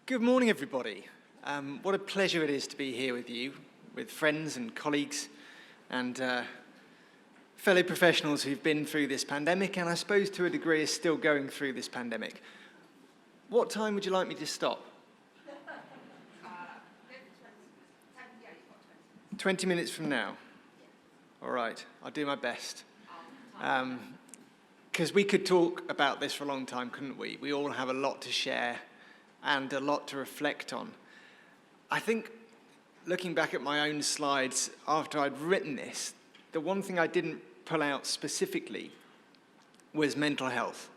Good morning, everybody. What a pleasure it is to be here with you, with friends and colleagues and fellow professionals who've been through this pandemic and I suppose to a degree are still going through this pandemic. What time would you like me to stop? 20 minutes from now? All right, I'll do my best. Because we could talk about this for a long time, couldn't we? We all have a lot to share and a lot to reflect on. I think, looking back at my own slides after I'd written this, the one thing I didn't pull out specifically was mental health.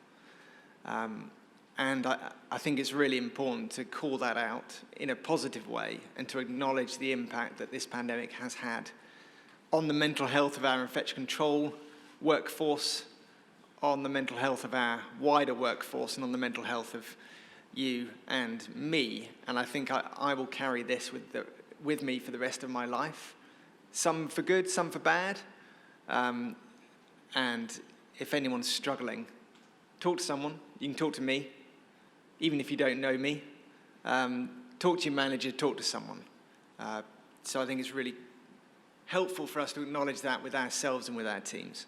And I think it's really important to call that out in a positive way and to acknowledge the impact that this pandemic has had on the mental health of our infection control workforce, on the mental health of our wider workforce, and on the mental health of you and me. And I think I will carry this with me for the rest of my life. Some for good, some for bad. And if anyone's struggling, talk to someone. You can talk to me, even if you don't know me. Talk to your manager, talk to someone. So I think it's really helpful for us to acknowledge that with ourselves and with our teams.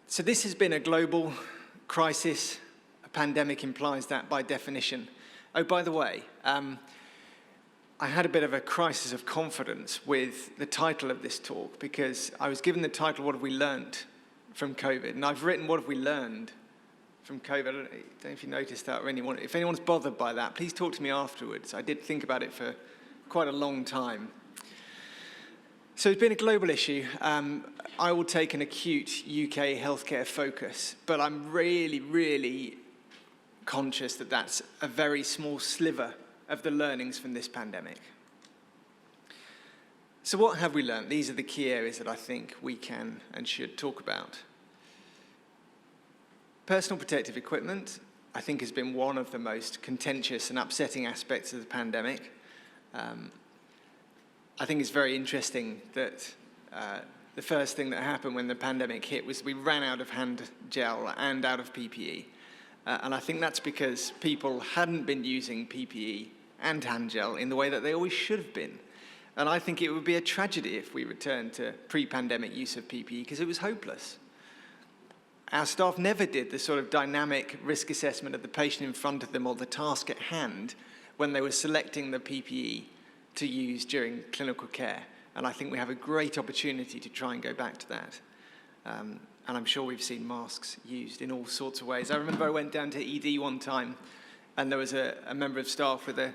So this has been a global crisis. A pandemic implies that by definition. Oh, by the way, I had a bit of a crisis of confidence with the title of this talk because I was given the title, What Have We Learned from COVID? And I've written, What Have We Learned from COVID? I don't know if you noticed that or anyone. If anyone's bothered by that, please talk to me afterwards. I did think about it for quite a long time. So it's been a global issue. I will take an acute UK healthcare focus, but I'm really conscious that that's a very small sliver of the learnings from this pandemic. So what have we learned? These are the key areas that I think we can and should talk about. Personal protective equipment, I think, has been one of the most contentious and upsetting aspects of the pandemic. I think it's very interesting that the first thing that happened when the pandemic hit was we ran out of hand gel and out of PPE. And I think that's because people hadn't been using PPE and hand gel in the way that they always should have been. And I think it would be a tragedy if we returned to pre-pandemic use of PPE because it was hopeless. Our staff never did the sort of dynamic risk assessment of the patient in front of them or the task at hand when they were selecting the PPE to use during clinical care. And I think we have a great opportunity to try and go back to that. And I'm sure we've seen masks used in all sorts of ways. I remember I went down to ED one time and there was a member of staff with a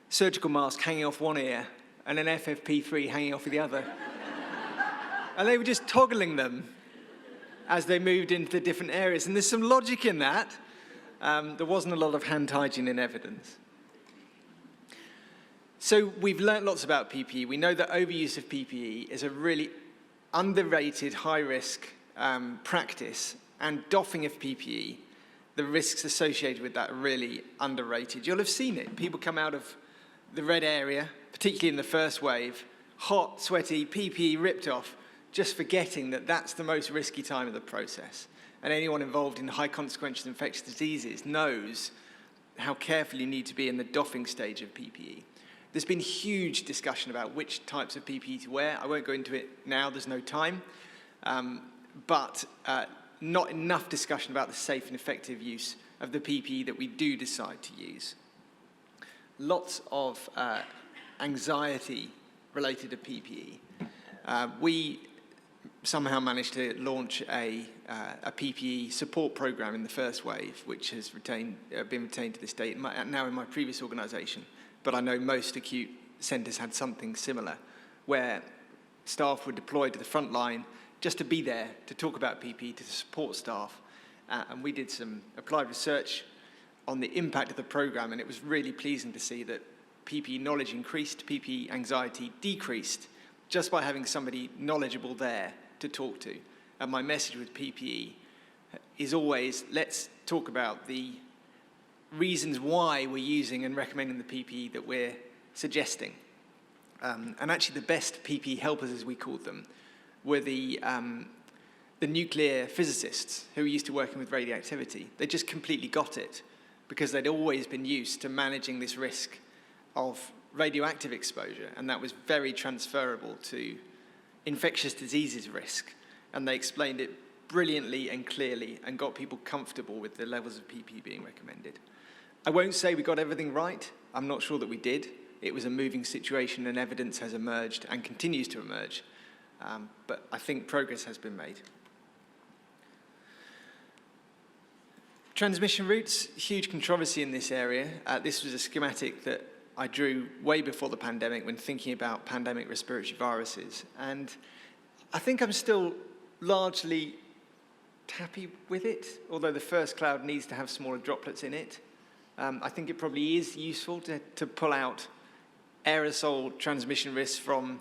surgical mask hanging off one ear and an FFP3 hanging off the other. And they were just toggling them as they moved into the different areas. And there's some logic in that. There wasn't a lot of hand hygiene in evidence. So we've learnt lots about PPE. We know that overuse of PPE is a really underrated high-risk practice, and doffing of PPE, the risks associated with that are really underrated. You'll have seen it. People come out of the red area, particularly in the first wave, hot, sweaty, PPE ripped off, just forgetting that that's the most risky time of the process. And anyone involved in high consequential infectious diseases knows how careful you need to be in the doffing stage of PPE. There's been huge discussion about which types of PPE to wear. I won't go into it now, there's no time. But not enough discussion about the safe and effective use of the PPE that we do decide to use. Lots of anxiety related to PPE. We somehow managed to launch a PPE support program in the first wave, which has been retained to this date, now in my previous organisation. But I know most acute centres had something similar, where staff were deployed to the front line just to be there, to talk about PPE, to support staff. And we did some applied research on the impact of the program, and it was really pleasing to see that PPE knowledge increased, PPE anxiety decreased, just by having somebody knowledgeable there to talk to. And my message with PPE is always, let's talk about the reasons why we're using and recommending the PPE that we're suggesting. And actually the best PPE helpers, as we called them, were the nuclear physicists who were used to working with radioactivity. They just completely got it. because they'd always been used to managing this risk of radioactive exposure, and that was very transferable to infectious diseases risk. And they explained it brilliantly and clearly and got people comfortable with the levels of PPE being recommended. I won't say we got everything right. I'm not sure that we did. It was a moving situation, and evidence has emerged and continues to emerge. But I think progress has been made. Transmission routes, huge controversy in this area. This was a schematic that I drew way before the pandemic when thinking about pandemic respiratory viruses. And I think I'm still largely happy with it, although the first cloud needs to have smaller droplets in it. I think it probably is useful to pull out aerosol transmission risk from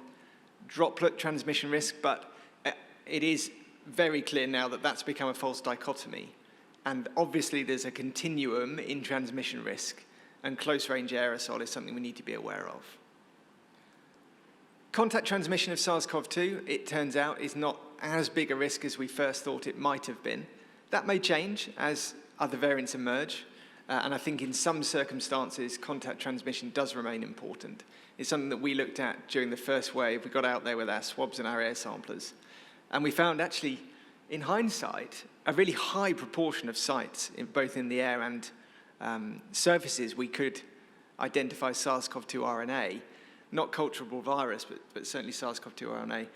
droplet transmission risk, but it is very clear now that that's become a false dichotomy. And obviously there's a continuum in transmission risk, and close-range aerosol is something we need to be aware of. Contact transmission of SARS-CoV-2, it turns out, is not as big a risk as we first thought it might have been. That may change as other variants emerge, and I think in some circumstances, contact transmission does remain important. It's something that we looked at during the first wave. We got out there with our swabs and our air samplers, and we found actually, in hindsight, a really high proportion of sites, both in the air and surfaces, we could identify SARS-CoV-2 RNA, not culturable virus, but certainly SARS-CoV-2 RNA,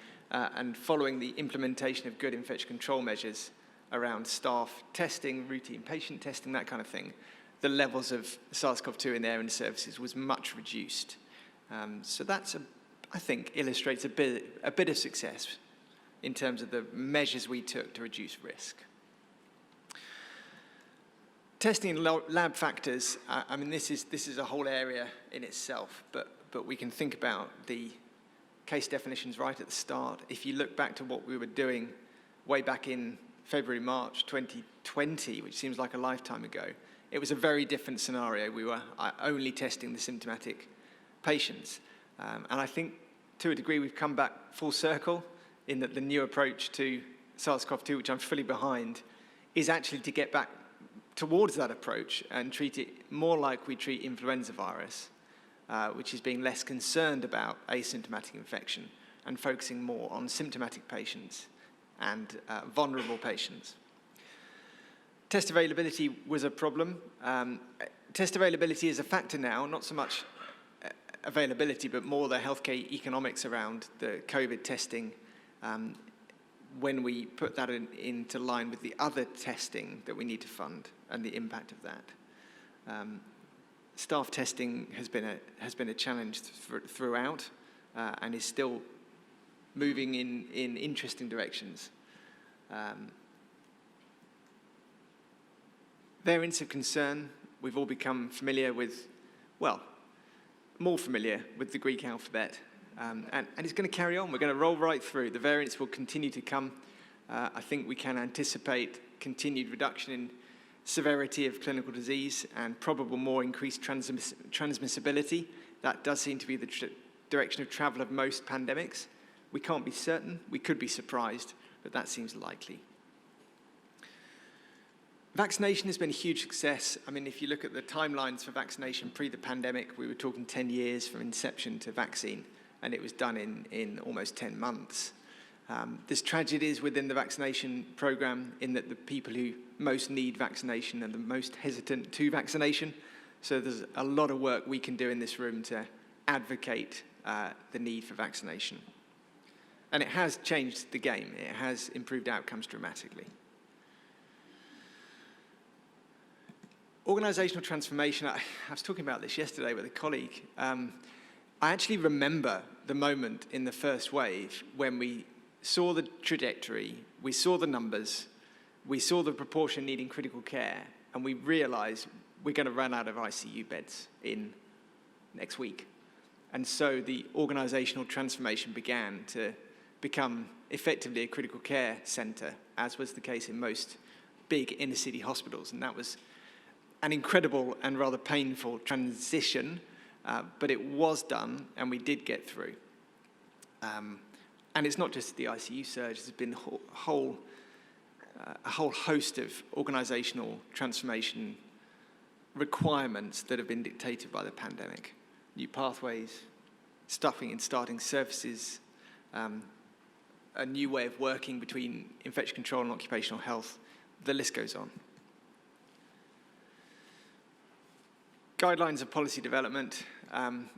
and following the implementation of good infection control measures around staff testing, routine patient testing, that kind of thing, the levels of SARS-CoV-2 in air and surfaces was much reduced. So that's, I think, illustrates a bit of success in terms of the measures we took to reduce risk. Testing and lab factors, I mean, this is a whole area in itself, but we can think about the case definitions right at the start. If you look back to what we were doing way back in February, March 2020, which seems like a lifetime ago, it was a very different scenario. We were only testing the symptomatic patients. And I think, to a degree, we've come back full circle in that the new approach to SARS-CoV-2, which I'm fully behind, is actually to get back towards that approach and treat it more like we treat influenza virus, which is being less concerned about asymptomatic infection and focusing more on symptomatic patients and vulnerable patients. Test availability was a problem. Test availability is a factor now, not so much availability, but more the healthcare economics around the COVID testing when we put that into line with the other testing that we need to fund and the impact of that. Staff testing has been a challenge throughout and is still moving in interesting directions. Variants of concern, we've all become familiar with, well, more familiar with the Greek alphabet. And it's going to carry on. We're going to roll right through. The variants will continue to come. I think we can anticipate continued reduction in severity of clinical disease and probable more increased transmissibility. That does seem to be the direction of travel of most pandemics. We can't be certain. We could be surprised, but that seems likely. Vaccination has been a huge success. I mean, if you look at the timelines for vaccination pre the pandemic, we were talking 10 years from inception to vaccine, and it was done in almost 10 months. There's tragedies within the vaccination program in that the people who most need vaccination are the most hesitant to vaccination. So there's a lot of work we can do in this room to advocate the need for vaccination. And it has changed the game. It has improved outcomes dramatically. Organizational transformation, I was talking about this yesterday with a colleague. I actually remember the moment in the first wave when we saw the trajectory, we saw the numbers, we saw the proportion needing critical care, and we realized we're going to run out of ICU beds in next week. And so the organizational transformation began to become effectively a critical care center, as was the case in most big inner city hospitals. And that was an incredible and rather painful transition, but it was done, and we did get through. And it's not just the ICU surge, there's been a whole host of organizational transformation requirements that have been dictated by the pandemic. New pathways, stuffing and starting services, a new way of working between infection control and occupational health. The list goes on. Guidelines of policy development.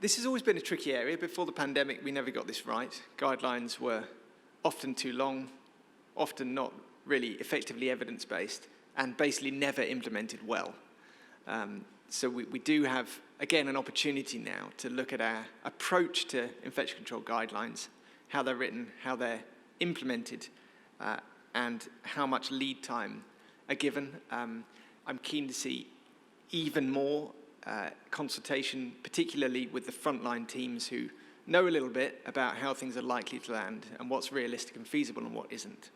This has always been a tricky area. Before the pandemic, we never got this right. Guidelines were often too long, often not really effectively evidence-based, and basically never implemented well. So we do have, again, an opportunity now to look at our approach to infection control guidelines, how they're written, how they're implemented, and how much lead time are given. I'm keen to see even more consultation, particularly with the frontline teams who know a little bit about how things are likely to land and what's realistic and feasible and what isn't.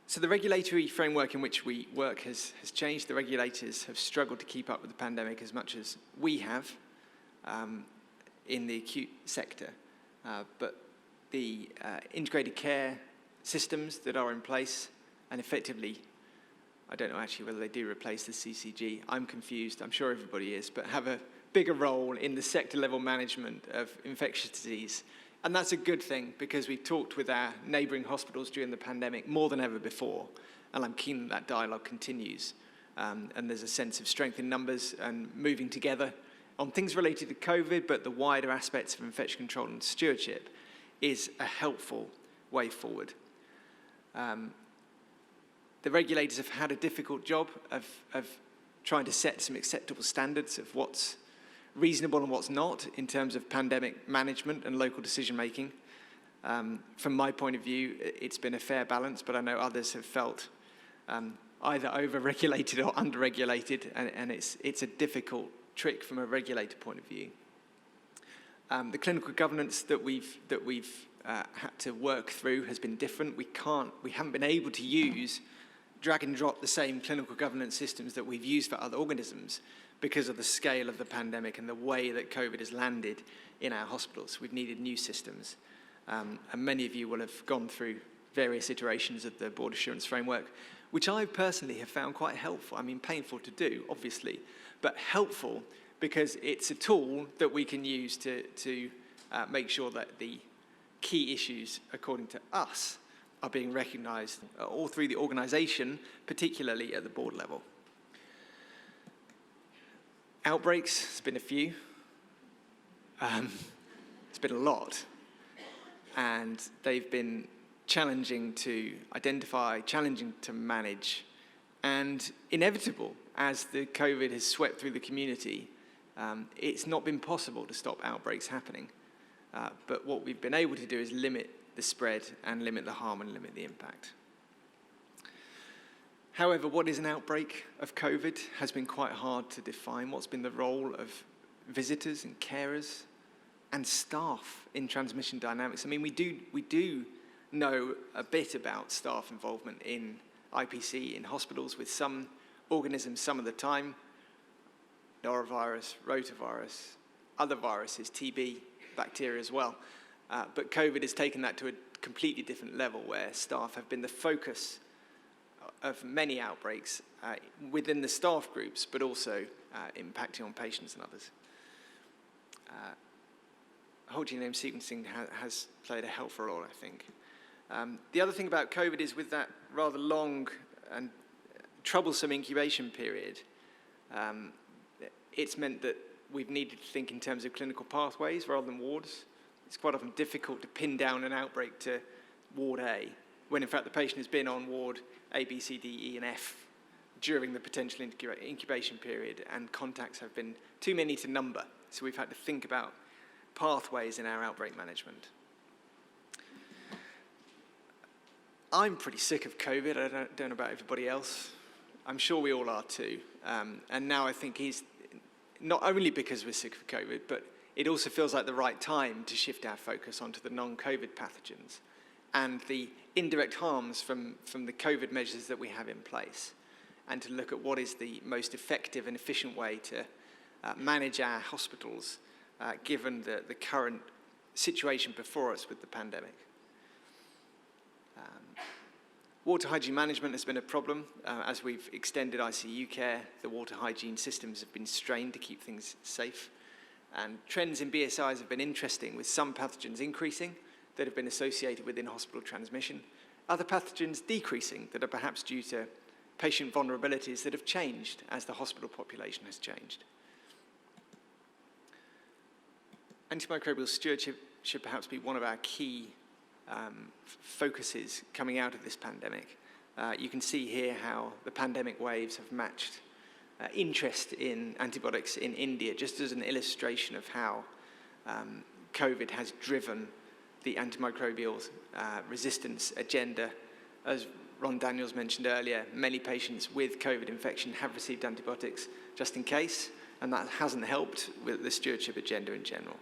So the regulatory framework in which we work has changed. The regulators have struggled to keep up with the pandemic as much as we have in the acute sector. But the integrated care systems that are in place, and effectively, I don't know actually whether they do replace the CCG. I'm confused, I'm sure everybody is, but have a bigger role in the sector level management of infectious disease. And that's a good thing, because we've talked with our neighbouring hospitals during the pandemic more than ever before, and I'm keen that dialogue continues. And there's a sense of strength in numbers and moving together on things related to COVID, but the wider aspects of infection control and stewardship is a helpful way forward. The regulators have had a difficult job of trying to set some acceptable standards of what's reasonable and what's not in terms of pandemic management and local decision making. From my point of view, it's been a fair balance, but I know others have felt either over-regulated or under-regulated, and it's a difficult trick from a regulator point of view. The clinical governance that we've had to work through has been different. We haven't been able to use drag and drop the same clinical governance systems that we've used for other organisms because of the scale of the pandemic and the way that COVID has landed in our hospitals. We've needed new systems. And many of you will have gone through various iterations of the board assurance framework, which I personally have found quite helpful. I mean, painful to do, obviously, but helpful because it's a tool that we can use to make sure that the key issues, according to us, are being recognised all through the organisation, particularly at the board level. Outbreaks, it's been a few. It's been a lot. And they've been challenging to identify, challenging to manage, and inevitable as the COVID has swept through the community. It's not been possible to stop outbreaks happening. But what we've been able to do is limit the spread and limit the harm and limit the impact. However, what is an outbreak of COVID has been quite hard to define. What's been the role of visitors and carers and staff in transmission dynamics? I mean, we do know a bit about staff involvement in IPC in hospitals with some organisms some of the time, norovirus, rotavirus, other viruses, TB, bacteria as well. But COVID has taken that to a completely different level where staff have been the focus of many outbreaks within the staff groups, but also impacting on patients and others. Whole genome sequencing has played a helpful role, I think. The other thing about COVID is with that rather long and troublesome incubation period, it's meant that we've needed to think in terms of clinical pathways rather than wards. It's quite often difficult to pin down an outbreak to ward A, when in fact the patient has been on ward A, B, C, D, E, and F during the potential incubation period, and contacts have been too many to number. So we've had to think about pathways in our outbreak management. I'm pretty sick of COVID. I don't know about everybody else. I'm sure we all are too. And now I think not only because we're sick of COVID, but it also feels like the right time to shift our focus onto the non-COVID pathogens and the indirect harms from the COVID measures that we have in place, and to look at what is the most effective and efficient way to manage our hospitals given the current situation before us with the pandemic. Water hygiene management has been a problem. As we've extended ICU care, the water hygiene systems have been strained to keep things safe. And trends in BSIs have been interesting, with some pathogens increasing that have been associated with in-hospital transmission, other pathogens decreasing that are perhaps due to patient vulnerabilities that have changed as the hospital population has changed. Antimicrobial stewardship should perhaps be one of our key focuses coming out of this pandemic. You can see here how the pandemic waves have matched interest in antibiotics in India, just as an illustration of how COVID has driven the antimicrobial resistance agenda. As Ron Daniels mentioned earlier, many patients with COVID infection have received antibiotics just in case, and that hasn't helped with the stewardship agenda in general.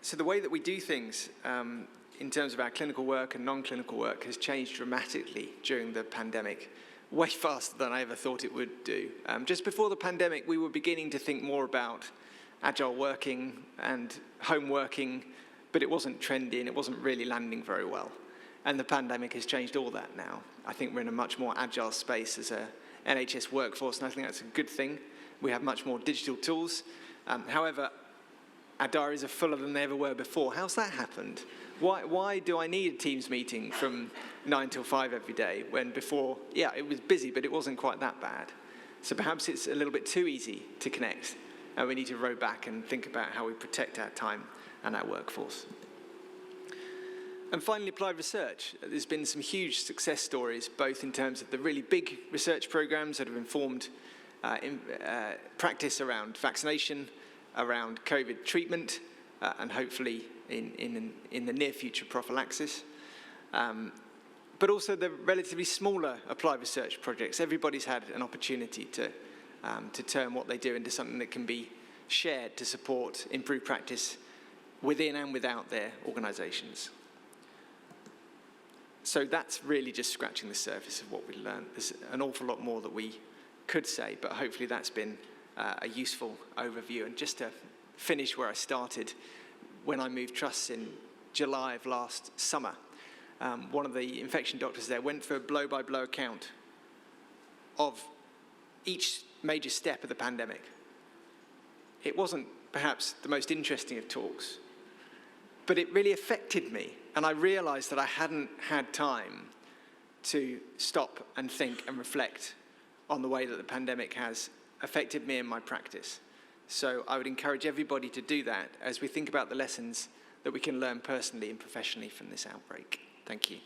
So the way that we do things in terms of our clinical work and non-clinical work has changed dramatically during the pandemic, way faster than I ever thought it would do. Just before the pandemic, we were beginning to think more about agile working and home working, but it wasn't trendy and it wasn't really landing very well. And the pandemic has changed all that now. I think we're in a much more agile space as a NHS workforce, and I think that's a good thing. We have much more digital tools. However, our diaries are fuller than they ever were before. How's that happened? Why do I need a Teams meeting from 9 till 5 every day when before, yeah, it was busy, but it wasn't quite that bad? So perhaps it's a little bit too easy to connect, and we need to row back and think about how we protect our time and our workforce. And finally, applied research. There's been some huge success stories, both in terms of the really big research programs that have informed practice around vaccination, around COVID treatment, and hopefully in the near future prophylaxis. But also the relatively smaller applied research projects. Everybody's had an opportunity to turn what they do into something that can be shared to support improved practice within and without their organisations. So that's really just scratching the surface of what we learned. There's an awful lot more that we could say, but hopefully that's been a useful overview. And just to finish where I started, when I moved trusts in July of last summer, one of the infection doctors there went through a blow-by-blow account of each major step of the pandemic. It wasn't perhaps the most interesting of talks, but it really affected me, and I realised that I hadn't had time to stop and think and reflect on the way that the pandemic has affected me and my practice. So I would encourage everybody to do that as we think about the lessons that we can learn personally and professionally from this outbreak. Thank you.